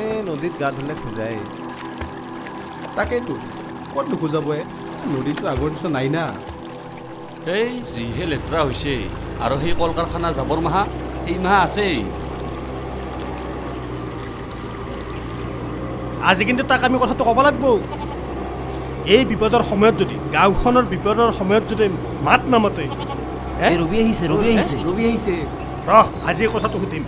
এই নদীত গা ধুলে খোজাই। তাকেইতো ক'ত নুখোজাব নদীটো আগৰ নিচিনা নাই না। এই যিহে লেতেৰা হৈছে আৰু সেই কল কাৰখানা জাবৰ মাহা এই মাহা আছেই। আজি কিন্তু তাক আমি কথাটো ক'ব লাগিব। এই বিপদৰ সময়ত যদি গাঁওখনৰ বিপদৰ সময়ত যদি মাত নামাতে ৰবি আহিছে ৰবি আহিছে ৰবি আহিছে। আজি কথাটো সুধিম।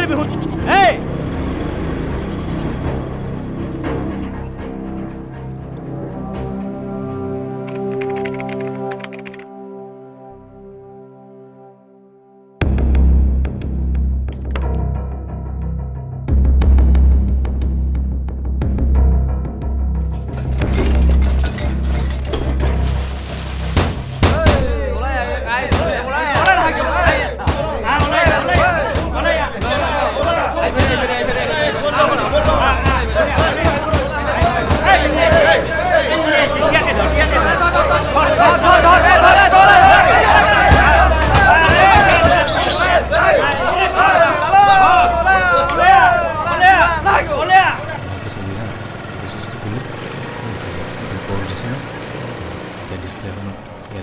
ৰবি শুন।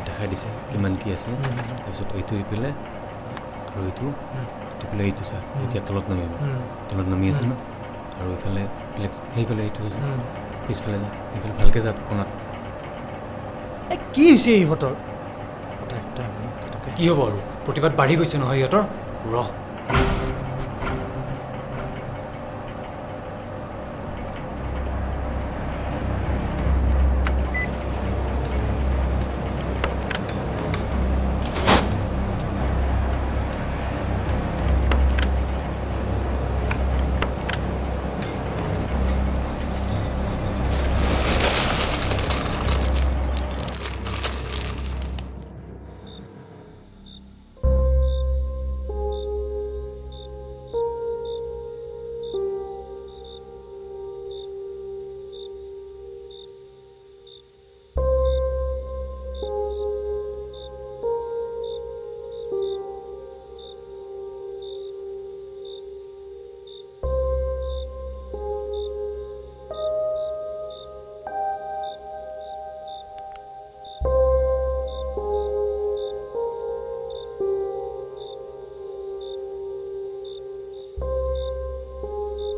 দেখাই দিছে কিমান কি আছে। তাৰপিছত এইটো ৰিপিলে আৰু এইটো টিপিলে এইটো চা এতিয়া তলত নামিব। তলত নামি আছে ন আৰু এইফালে সেইফালে এইটো পিছফালে যা সেইফালে ভালকৈ যা কোণাত। কি হৈছে ইহঁতৰ? কি হ'ব আৰু প্ৰতিবাদ বাঢ়ি গৈছে নহয় ইহঁতৰ।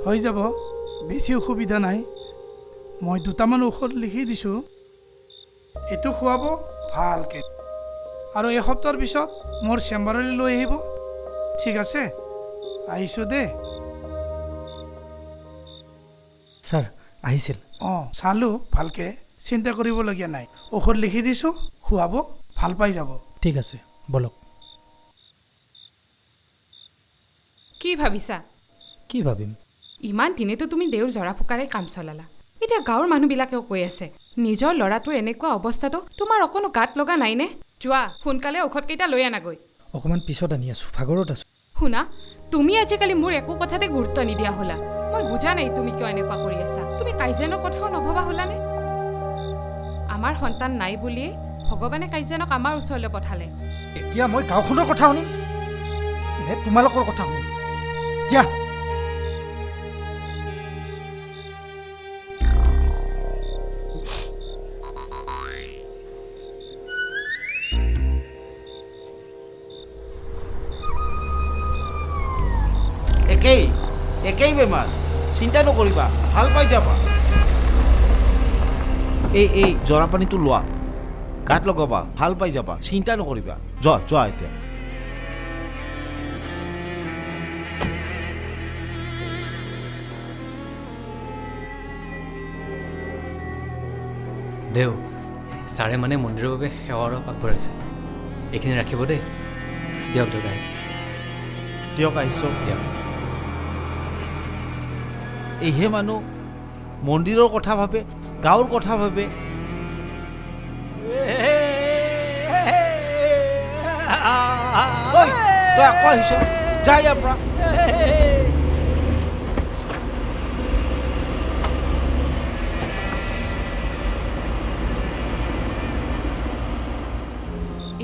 হৈ যাব, বেছি অসুবিধা নাই। মই দুটামান ঔষধ লিখি দিছোঁ, এইটো খুৱাব ভালকৈ আৰু এসপ্তাহৰ পিছত মোৰ চেম্বাৰলৈ লৈ আহিব। ঠিক আছে, আহিছোঁ দে। ছাৰ আহিছিল? চালোঁ ভালকৈ, চিন্তা কৰিবলগীয়া নাই। ঔষধ লিখি দিছোঁ, খুৱাব, ভাল পাই যাব। ঠিক আছে বলক। কি ভাবিছা? কি ভাবিম? ইমান দিনেতো তুমি দেউৰ জৰা ফুকাৰে কাম চলালা। এতিয়া গাঁৱৰ মানুহবিলাকেও কৈ আছে নিজৰ ল'ৰাটোৰ এনেকুৱা অৱস্থাটো তোমাৰ অকণো গাত লগা নাইনে? যোৱা সোনকালে ঔষধকেইটা লৈ আনাগৈ। অকণমান পিছত আনি আছোঁ, ভাগৰত আছোঁ। শুনা, তুমি আজিকালি মোৰ একো কথাতে গুৰুত্ব নিদিয়া হ'লা। মই বুজা নাই তুমি কিয় এনেকুৱা কৰি আছা। তুমি কাইজেনৰ কথাও নভবা হ'লানে? আমাৰ সন্তান নাই বুলিয়ে ভগৱানে কাইজেনক আমাৰ ওচৰলৈ পঠালে। এতিয়া মই গাঁওখনৰ কথা শুনিম নে তোমালোকৰ কথা শুনিম? যা। একেই বেমাৰ, চিন্তা নকৰিবা, ভাল পাই যাবা। এই জৰা পানীটো লোৱা, গাত লগাবা, ভাল পাই যাবা, চিন্তা নকৰিবা। যোৱা এতিয়া। দেউ, ছাৰে মানে মন্দিৰৰ বাবে সেৱাৰ আগবঢ়াইছে। এইখিনি ৰাখিব দেই। দিয়ক আহিছোঁ। দিয়ক আহিছোঁ। দিয়ক। এইহে মানুহ মন্দিৰৰ কথা ভাবে, গাঁৱৰ কথা ভাবে। তই আকৌ আহিছ, যা ইয়াৰ পৰা।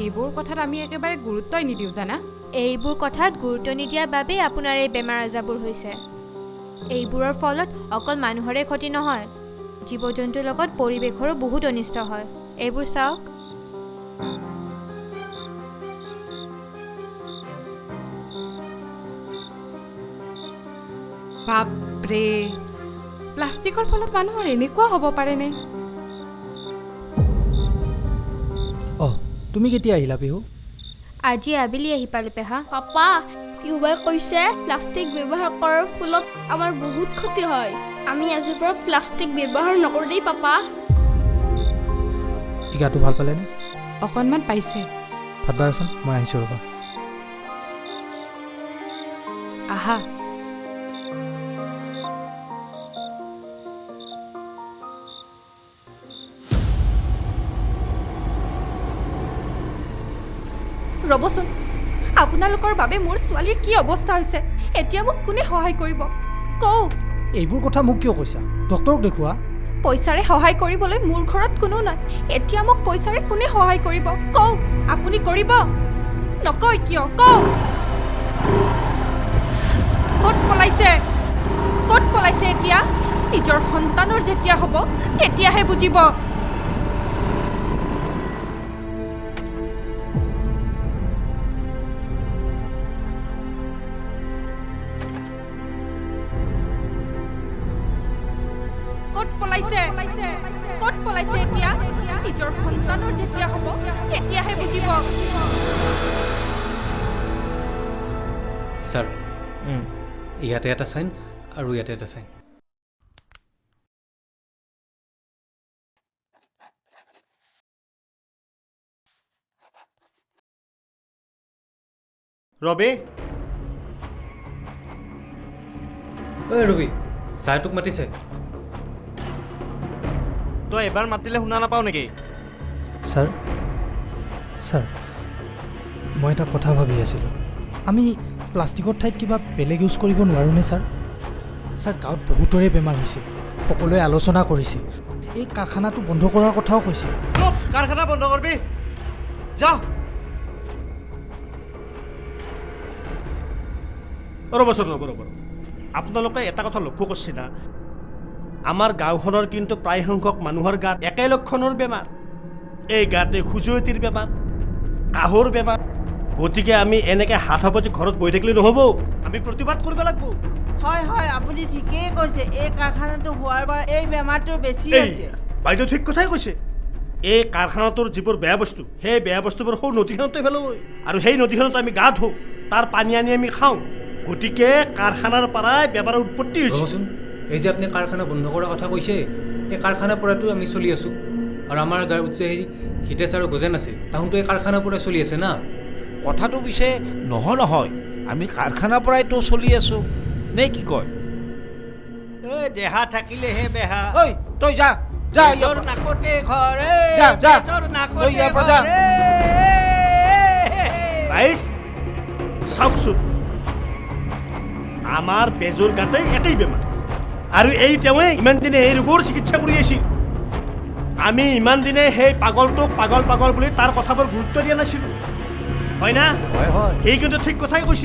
এইবোৰ কথাত আমি একেবাৰে গুৰুত্বই নিদিওঁ জানা। এইবোৰ কথাত গুৰুত্ব নিদিয়াৰ বাবেই আপোনাৰ এই বেমাৰ আজাৰবোৰ হৈছে। এইবোৰৰ ফলত অকল মানুহৰে ক্ষতি নহয়, জীৱ জন্তুৰ লগত পৰিৱেশৰো বহুত অনিষ্ট হয়। এইবোৰ চাওক। বাপৰে, প্লাষ্টিকৰ ফলত মানুহৰ এনেকুৱা হ'ব পাৰেনে? তুমি কেতিয়া আহিলা বিহু? আজি আবেলি আহি পালো পেহা। পাপা, ইউবাই কৈছে প্লাষ্টিক ব্যৱহাৰ কৰাৰ ফলত আমাৰ বহুত ক্ষতি হয়। আমি আজিৰ পৰা প্লাষ্টিক ব্যৱহাৰ নকৰোঁ দেই পাপা। গাটো ভাল পালেনে? অকণমান পাইছে। ভাত বাঢ়চোন, মই আহিছোঁ ৰ'বা। আহা। ৰ'বচোন, আপোনালোকৰ বাবে মোৰ ছোৱালীৰ কি অৱস্থা হৈছে, এতিয়া মোক কোনে সহায় কৰিব কওক। এইবোৰ কথা মোক কিয় কৈছা? ডক্তৰক দেখুওৱা। পইচাৰে সহায় কৰিবলৈ মোৰ ঘৰত কোনো নাই, এতিয়া মোক পইচাৰে কোনে সহায় কৰিব কওক। আপুনি কৰিব নকয় কিয় কওক। ক'ত পলাইছে এতিয়া? নিজৰ সন্তানৰ যেতিয়া হ'ব তেতিয়াহে বুজিব। ক'ত পলাইছে এতিয়া? নিজৰ সন্তানৰ যেতিয়া হ'ব তেতিয়াহে বুজিব। ছাৰ, ইয়াতে এটা চাইন আৰু ইয়াতে এটা চাইন। ৰবি, ৰবি, ছাৰ তোক মাতিছে। তই এবাৰ মাতিলে শুনা নাপাওঁ নেকি? ছাৰ, মই এটা কথা ভাবি আছিলোঁ। আমি প্লাষ্টিকৰ ঠাইত কিবা বেলেগ ইউজ কৰিব নোৱাৰোঁনে ছাৰ? গাঁৱত বহুতৰে বেমাৰ হৈছে, সকলোৱে আলোচনা কৰিছে। এই কাৰখানাটো বন্ধ কৰাৰ কথাও কৈছে। কাৰখানা বন্ধ কৰবি, যা। ৰ'বচোন, ৰ'ব। আপোনালোকে এটা কথা লক্ষ্য কৰিছে না, আমাৰ গাঁওখনৰ কিন্তু প্ৰায় সংখ্যক মানুহৰ গাত একে লক্ষণৰ বেমাৰ। এই গাতে খুজুৱতীৰ বেমাৰ, কাহৰ বেমাৰ। গতিকে আমি এনেকৈ হাত সাৱটি ঘৰত বহি থাকিলে নহ'ব, আমি প্ৰতিবাদ কৰিব লাগিব। হয়, আপুনি ঠিকেই কৈছে। এই কাৰখানাটো হোৱাৰ পৰা এই বেমাৰটো বেছি হৈছে। বাইদেউ ঠিক কথাই কৈছে। এই কাৰখানাটোৰ যিবোৰ বেয়া বস্তু, সেই বেয়া বস্তুবোৰ সৌ নদীখনতে পেলাব, আৰু সেই নদীখনত আমি গা ধোওঁ, তাৰ পানী আনি আমি খাওঁ। গতিকে কাৰখানাৰ পৰাই বেমাৰৰ উৎপত্তি হৈছে। এই যে আপুনি কাৰখানা বন্ধ কৰাৰ কথা কৈছে, এই কাৰখানাৰ পৰাতো আমি চলি আছোঁ। আৰু আমাৰ গাঁৱত যে সেই হিতেশ আৰু গজেন আছে, তাহোঁতো এই কাৰখানাৰ পৰাই চলি আছে না। কথাটো পিছে নহয়, আমি কাৰখানাৰ পৰাইতো চলি আছোঁ, নে কি কয়? দেহা থাকিলেহে বেহা। ঐ তই যা নাকতে ঘৰ, চাওকচোন, আমাৰ বেজৰ গাতে একেই বেমাৰ, আৰু এই তেওঁৱে ইমান দিনে এই ৰোগৰ চিকিৎসা কৰি আছিল। আমি ইমান দিনে সেই পাগলটোক পাগল বুলি তাৰ কথাবোৰ গুৰুত্ব দিয়া নাছিলোঁ, হয় না? হয়, সেই কিন্তু ঠিক কথাই কৈছে।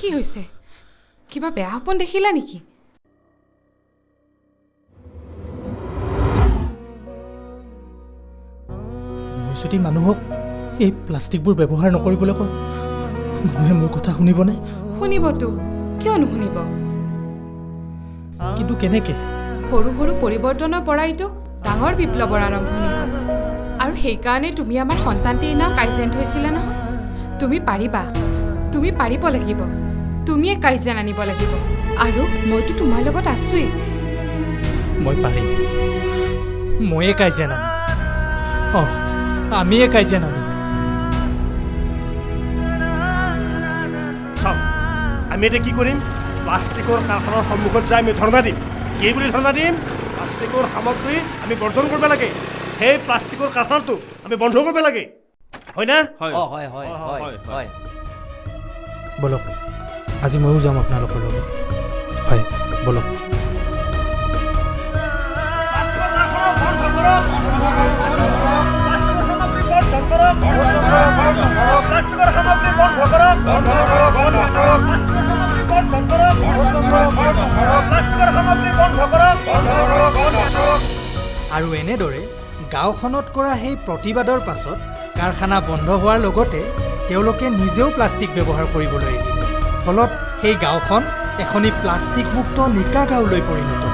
কি হৈছে কিবা বেয়া সপোন দেখিলা নেকি মই যদি মানুহক এই প্লাষ্টিকবোৰ ব্যৱহাৰ নকৰিবলৈ কওঁ মানুহে মোৰ কথা শুনিবনে শুনিবতো কিয় নুশুনিব কিন্তু কেনেকৈ সৰু সৰু পৰিৱৰ্তনৰ পৰাইতো ডাঙৰ বিপ্লৱৰ আৰম্ভণি হয় আৰু সেইকাৰণে তুমি আমাৰ সন্তানটিৰ নাম কাইজেন থৈছিলা নহয় তুমি পাৰিবা তুমি পাৰিব লাগিব তুমিয়ে কাইজেন আনিব লাগিব আৰু মইতো তোমাৰ লগত আছোৱেই মই পাৰিম ময়ে কাইজেন আনিম অঁ আমিয়ে কাইজেন আনিম চাওক আমি এতিয়া কি কৰিম প্লাষ্টিকৰ কাৰখানাৰ সন্মুখত যাই আমি ধৰ্ণা দিম কি বুলি ধৰ্ণা দিম প্লাষ্টিকৰ সামগ্ৰী আমি বৰ্জন কৰিব লাগে সেই প্লাষ্টিকৰ কাৰখানাটো আমি বন্ধ কৰিব লাগে হয় না হয় বলক আজি ময়ো যাম আপোনালোকৰ লগত হয় বলক আৰু এনেদৰে গাঁওখনত কৰা সেই প্ৰতিবাদৰ পাছত কাৰখানা বন্ধ হোৱাৰ লগতে তেওঁলোকে নিজেও প্লাষ্টিক ব্যৱহাৰ কৰিবলৈ এৰিলে ফলত সেই গাঁওখন এখনি প্লাষ্টিকমুক্ত নিকা গাঁওলৈ পৰিণত